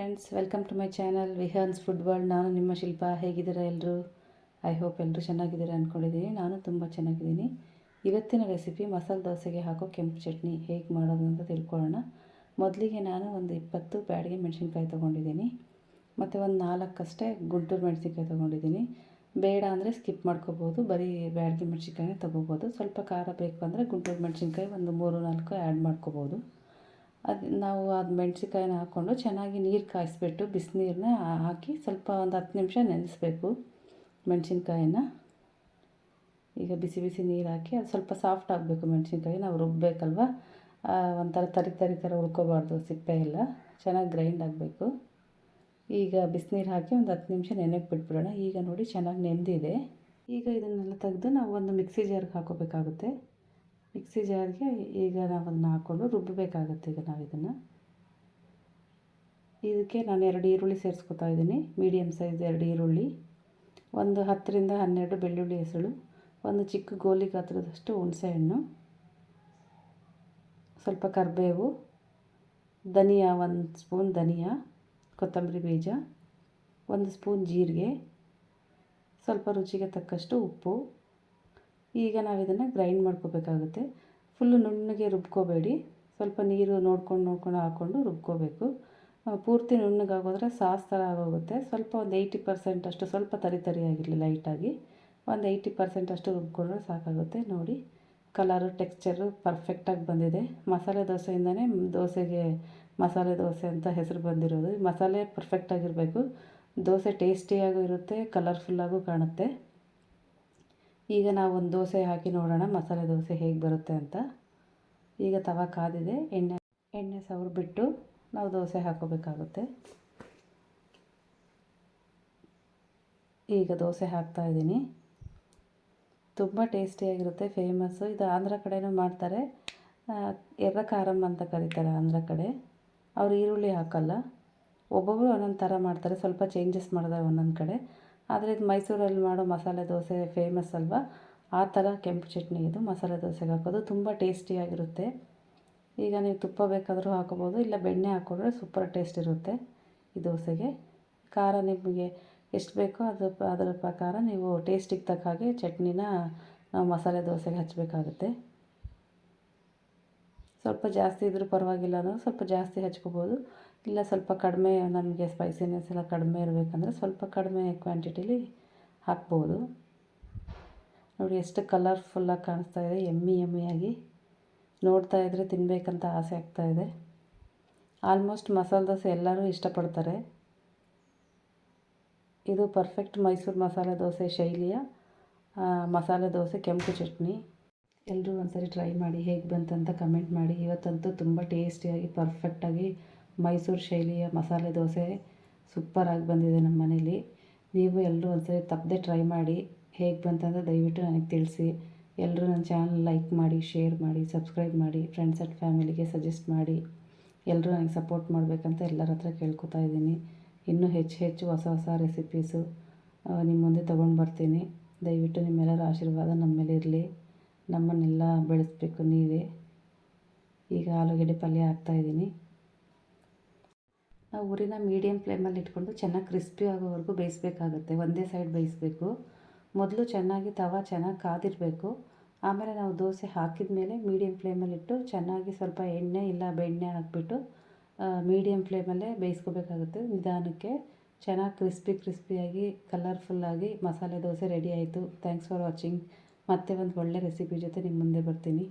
Friends, welcome to my channel Vihaan's food world. ನಾನು ನಿಮ್ಮ ಶಿಲ್ಪ. ಹೇಗಿದ್ದೀರಾ ಎಲ್ಲರೂ? ಐ ಹೋಪ್ ಎಲ್ಲರೂ ಚೆನ್ನಾಗಿದ್ದೀರಾ ಅಂದ್ಕೊಂಡಿದ್ದೀನಿ. ನಾನು ತುಂಬ ಚೆನ್ನಾಗಿದ್ದೀನಿ. ಇವತ್ತಿನ ರೆಸಿಪಿ ಮಸಾಲೆ ದೋಸೆಗೆ ಹಾಕೋ ಕೆಂಪು ಚಟ್ನಿ ಹೇಗೆ ಮಾಡೋದು ಅಂತ ತಿಳ್ಕೊಳ್ಳೋಣ. ಮೊದಲಿಗೆ ನಾನು ಒಂದು 20 ಬ್ಯಾಡಗಿ ಮೆಣಸಿನ್ಕಾಯಿ ತೊಗೊಂಡಿದ್ದೀನಿ ಮತ್ತು ಒಂದು 4 ಅಷ್ಟೇ ಗುಂಟೂರು ಮೆಣಸಿನ್ಕಾಯಿ ತೊಗೊಂಡಿದ್ದೀನಿ. ಬೇಡ ಅಂದರೆ ಸ್ಕಿಪ್ ಮಾಡ್ಕೋಬೋದು, ಬರೀ ಬ್ಯಾಡಗಿ ಮೆಣಸಿನ್ಕಾಯಿನೇ ತೊಗೋಬೋದು. ಸ್ವಲ್ಪ ಖಾರ ಬೇಕು ಅಂದರೆ ಗುಂಟೂರು ಮೆಣಸಿನ್ಕಾಯಿ ಒಂದು 3-4 ಆ್ಯಡ್ ಮಾಡ್ಕೋಬೋದು. ನಾವು ಮೆಣಸಿನ್ಕಾಯಿನ ಹಾಕ್ಕೊಂಡು ಚೆನ್ನಾಗಿ ನೀರು ಕಾಯಿಸ್ಬಿಟ್ಟು ಬಿಸಿನೀರನ್ನ ಹಾಕಿ ಸ್ವಲ್ಪ ಒಂದು 10 ನಿಮಿಷ ನೆನೆಸ್ಬೇಕು ಮೆಣಸಿನ್ಕಾಯಿನ. ಈಗ ಬಿಸಿ ಬಿಸಿ ನೀರು ಹಾಕಿ ಅದು ಸ್ವಲ್ಪ ಸಾಫ್ಟ್ ಆಗಬೇಕು ಮೆಣಸಿನ್ಕಾಯಿ. ನಾವು ರುಬ್ಬಬೇಕಲ್ವ, ಒಂಥರ ತರಿ ಥರ ಉಳ್ಕೋಬಾರ್ದು, ಸಿಪ್ಪೆ ಎಲ್ಲ ಚೆನ್ನಾಗಿ ಗ್ರೈಂಡ್ ಆಗಬೇಕು. ಈಗ ಬಿಸಿನೀರು ಹಾಕಿ ಒಂದು 10 ನಿಮಿಷ ನೆನೆಗೆ ಬಿಟ್ಬಿಡೋಣ. ಈಗ ನೋಡಿ ಚೆನ್ನಾಗಿ ನೆಂದಿದೆ. ಈಗ ಇದನ್ನೆಲ್ಲ ತೆಗೆದು ನಾವು ಒಂದು ಮಿಕ್ಸಿ ಜಾರ್ಗೆ ಹಾಕೋಬೇಕಾಗುತ್ತೆ. ಮಿಕ್ಸಿ ಜಾರ್ಗೆ ಈಗ ನಾವು ಅದನ್ನ ಹಾಕ್ಕೊಂಡು ರುಬ್ಬಬೇಕಾಗುತ್ತೆ. ಈಗ ನಾವು ಇದಕ್ಕೆ ನಾನು 2 ಈರುಳ್ಳಿ ಸೇರಿಸ್ಕೊತಾ ಇದ್ದೀನಿ. ಮೀಡಿಯಮ್ ಸೈಜ್ 2 ಈರುಳ್ಳಿ, ಒಂದು 10-12 ಬೆಳ್ಳುಳ್ಳಿ ಹೆಸಳು, ಒಂದು ಚಿಕ್ಕ ಗೋಲಿ ಗಾತ್ರದಷ್ಟು ಹುಣಸೆಹಣ್ಣು, ಸ್ವಲ್ಪ ಕರಿಬೇವು, ಧನಿಯಾ 1 ಸ್ಪೂನ್ ಧನಿಯಾ, ಕೊತ್ತಂಬರಿ ಬೀಜ, 1 ಸ್ಪೂನ್ ಜೀರಿಗೆ, ಸ್ವಲ್ಪ ರುಚಿಗೆ ತಕ್ಕಷ್ಟು ಉಪ್ಪು. ಈಗ ನಾವು ಇದನ್ನು ಗ್ರೈಂಡ್ ಮಾಡ್ಕೋಬೇಕಾಗುತ್ತೆ. ಫುಲ್ಲು ನುಣ್ಣಗೆ ರುಬ್ಕೋಬೇಡಿ, ಸ್ವಲ್ಪ ನೀರು ನೋಡ್ಕೊಂಡು ಹಾಕ್ಕೊಂಡು ರುಬ್ಕೋಬೇಕು. ಪೂರ್ತಿ ನುಣ್ಣಗಾಗೋದ್ರೆ ಸಾಸ್ ಥರ ಆಗೋಗುತ್ತೆ. ಸ್ವಲ್ಪ ಒಂದು 80% ಅಷ್ಟು, ಸ್ವಲ್ಪ ತರಿಯಾಗಿರಲಿ ಲೈಟಾಗಿ, ಒಂದು 80% ಅಷ್ಟು ರುಬ್ಕೊಂಡ್ರೆ ಸಾಕಾಗುತ್ತೆ. ನೋಡಿ ಕಲರು ಟೆಕ್ಸ್ಚರು ಪರ್ಫೆಕ್ಟಾಗಿ ಬಂದಿದೆ. ಮಸಾಲೆ ದೋಸೆಯಿಂದನೇ ದೋಸೆಗೆ ಮಸಾಲೆ ದೋಸೆ ಅಂತ ಹೆಸರು ಬಂದಿರೋದು. ಮಸಾಲೆ ಪರ್ಫೆಕ್ಟಾಗಿರಬೇಕು, ದೋಸೆ ಟೇಸ್ಟಿಯಾಗೂ ಇರುತ್ತೆ, ಕಲರ್ಫುಲ್ಲಾಗೂ ಕಾಣುತ್ತೆ. ಈಗ ನಾವು ಒಂದು ದೋಸೆ ಹಾಕಿ ನೋಡೋಣ ಮಸಾಲೆ ದೋಸೆ ಹೇಗೆ ಬರುತ್ತೆ ಅಂತ. ಈಗ ತವ ಕಾದಿದೆ, ಎಣ್ಣೆ ಸವರ್ಬಿಟ್ಟು ನಾವು ದೋಸೆ ಹಾಕೋಬೇಕಾಗುತ್ತೆ. ಈಗ ದೋಸೆ ಹಾಕ್ತಾಯಿದ್ದೀನಿ. ತುಂಬ ಟೇಸ್ಟಿಯಾಗಿರುತ್ತೆ, ಫೇಮಸ್ಸು. ಇದು ಆಂಧ್ರ ಕಡೆನೂ ಮಾಡ್ತಾರೆ, ಎರ್ರ ಖಾರಮ್ ಅಂತ ಕರೀತಾರೆ ಆಂಧ್ರ ಕಡೆ. ಅವರು ಈರುಳ್ಳಿ ಹಾಕಲ್ಲ, ಒಬ್ಬೊಬ್ಬರು ಒಂದೊಂದು ಥರ ಮಾಡ್ತಾರೆ, ಸ್ವಲ್ಪ ಚೇಂಜಸ್ ಮಾಡಿದ್ದಾರೆ ಒಂದೊಂದು ಕಡೆ. ಆದರೆ ಇದು ಮೈಸೂರಲ್ಲಿ ಮಾಡೋ ಮಸಾಲೆ ದೋಸೆ ಫೇಮಸ್ ಅಲ್ವಾ, ಆ ಥರ ಕೆಂಪು ಚಟ್ನಿ ಇದು ಮಸಾಲೆ ದೋಸೆಗೆ ಹಾಕೋದು. ತುಂಬ ಟೇಸ್ಟಿಯಾಗಿರುತ್ತೆ. ಈಗ ನೀವು ತುಪ್ಪ ಬೇಕಾದರೂ ಹಾಕೋಬೋದು, ಇಲ್ಲ ಬೆಣ್ಣೆ ಹಾಕ್ಕೊಂಡ್ರೆ ಸೂಪರ್ ಟೇಸ್ಟ್ ಇರುತ್ತೆ ಈ ದೋಸೆಗೆ. ಖಾರ ನಿಮಗೆ ಎಷ್ಟು ಬೇಕೋ ಅದರ ಪ್ರಕಾರ ನೀವು ಟೇಸ್ಟಿಗೆ ತಕ್ಕ ಹಾಗೆ ಚಟ್ನಿನ ನಾವು ಮಸಾಲೆ ದೋಸೆಗೆ ಹಚ್ಚಬೇಕಾಗುತ್ತೆ. ಸ್ವಲ್ಪ ಜಾಸ್ತಿ ಇದ್ದರೂ ಪರವಾಗಿಲ್ಲ ಅನ್ನೋದು ಸ್ವಲ್ಪ ಜಾಸ್ತಿ ಹಚ್ಕೋಬೋದು, ಇಲ್ಲ ಸ್ವಲ್ಪ ಕಡಿಮೆ, ನಮಗೆ ಸ್ಪೈಸಿನೆಸ್ ಎಲ್ಲ ಕಡಿಮೆ ಇರಬೇಕಂದ್ರೆ ಸ್ವಲ್ಪ ಕಡಿಮೆ ಕ್ವಾಂಟಿಟಿಲಿ ಹಾಕ್ಬೋದು. ನೋಡಿ ಎಷ್ಟು ಕಲರ್ಫುಲ್ಲಾಗಿ ಕಾಣಿಸ್ತಾ ಇದೆ, ಯಮ್ಮಿಯಾಗಿ. ನೋಡ್ತಾ ಇದ್ದರೆ ತಿನ್ನಬೇಕಂತ ಆಸೆ ಆಗ್ತಾಯಿದೆ. ಆಲ್ಮೋಸ್ಟ್ ಮಸಾಲೆ ದೋಸೆ ಎಲ್ಲರೂ ಇಷ್ಟಪಡ್ತಾರೆ. ಇದು ಪರ್ಫೆಕ್ಟ್ ಮೈಸೂರು ಮಸಾಲೆ ದೋಸೆ ಶೈಲಿಯ ಮಸಾಲೆ ದೋಸೆ ಕೆಂಪು ಚಟ್ನಿ. ಎಲ್ಲರೂ ಒಂದ್ಸರಿ ಟ್ರೈ ಮಾಡಿ, ಹೇಗೆ ಬಂತಂತ ಕಮೆಂಟ್ ಮಾಡಿ. ಇವತ್ತಂತೂ ತುಂಬ ಟೇಸ್ಟಿಯಾಗಿ ಪರ್ಫೆಕ್ಟಾಗಿ ಮೈಸೂರು ಶೈಲಿಯ ಮಸಾಲೆ ದೋಸೆ ಸೂಪರಾಗಿ ಬಂದಿದೆ ನಮ್ಮ ಮನೇಲಿ. ನೀವು ಎಲ್ಲರೂ ಒಂದ್ಸರಿ ತಪ್ಪದೆ ಟ್ರೈ ಮಾಡಿ, ಹೇಗೆ ಬಂತಂದರೆ ದಯವಿಟ್ಟು ನನಗೆ ತಿಳಿಸಿ. ಎಲ್ಲರೂ ನನ್ನ ಚಾನಲ್ ಲೈಕ್ ಮಾಡಿ, ಶೇರ್ ಮಾಡಿ, ಸಬ್ಸ್ಕ್ರೈಬ್ ಮಾಡಿ, ಫ್ರೆಂಡ್ಸ್ ಆ್ಯಂಡ್ ಫ್ಯಾಮಿಲಿಗೆ ಸಜೆಸ್ಟ್ ಮಾಡಿ. ಎಲ್ಲರೂ ನನಗೆ ಸಪೋರ್ಟ್ ಮಾಡಬೇಕಂತ ಎಲ್ಲರ ಹತ್ರ ಕೇಳ್ಕೊತಾ ಇದ್ದೀನಿ. ಇನ್ನೂ ಹೆಚ್ಚು ಹೊಸ ರೆಸಿಪೀಸು ನಿಮ್ಮ ಮುಂದೆ ತೊಗೊಂಡು ಬರ್ತೀನಿ. ದಯವಿಟ್ಟು ನಿಮ್ಮೆಲ್ಲರ ಆಶೀರ್ವಾದ ನಮ್ಮ ಮೇಲೆ ಇರಲಿ. ನಮ್ಮನ್ನೆಲ್ಲ ಬೆಳೆಸಬೇಕು ನೀವೇ. ಈಗ ಆಲೂಗಡ್ಡೆ ಪಲ್ಯ ಹಾಕ್ತಾಯಿದ್ದೀನಿ. ನಾವು ಉರಿನ ಮೀಡಿಯಮ್ ಫ್ಲೇಮಲ್ಲಿ ಇಟ್ಕೊಂಡು ಚೆನ್ನಾಗಿ ಕ್ರಿಸ್ಪಿ ಆಗೋವರೆಗೂ ಬೇಯಿಸಬೇಕಾಗುತ್ತೆ. ಒಂದೇ ಸೈಡ್ ಬೇಯಿಸಬೇಕು. ಮೊದಲು ಚೆನ್ನಾಗಿ ಚೆನ್ನಾಗಿ ಕಾದಿರಬೇಕು. ಆಮೇಲೆ ನಾವು ದೋಸೆ ಹಾಕಿದ ಮೇಲೆ ಮೀಡಿಯಮ್ ಫ್ಲೇಮಲ್ಲಿಟ್ಟು ಚೆನ್ನಾಗಿ ಸ್ವಲ್ಪ ಎಣ್ಣೆ ಇಲ್ಲ ಬೆಣ್ಣೆ ಹಾಕಿಬಿಟ್ಟು ಮೀಡಿಯಮ್ ಫ್ಲೇಮಲ್ಲೇ ಬೇಯಿಸ್ಕೋಬೇಕಾಗುತ್ತೆ ನಿಧಾನಕ್ಕೆ. ಚೆನ್ನಾಗಿ ಕ್ರಿಸ್ಪಿಯಾಗಿ ಕಲರ್ಫುಲ್ಲಾಗಿ ಮಸಾಲೆ ದೋಸೆ ರೆಡಿ ಆಯಿತು. Thanks for watching. ಮತ್ತೆ ಒಂದು ಒಳ್ಳೆ ರೆಸಿಪಿ ಜೊತೆ ನಿಮ್ಮ ಮುಂದೆ ಬರ್ತೀನಿ.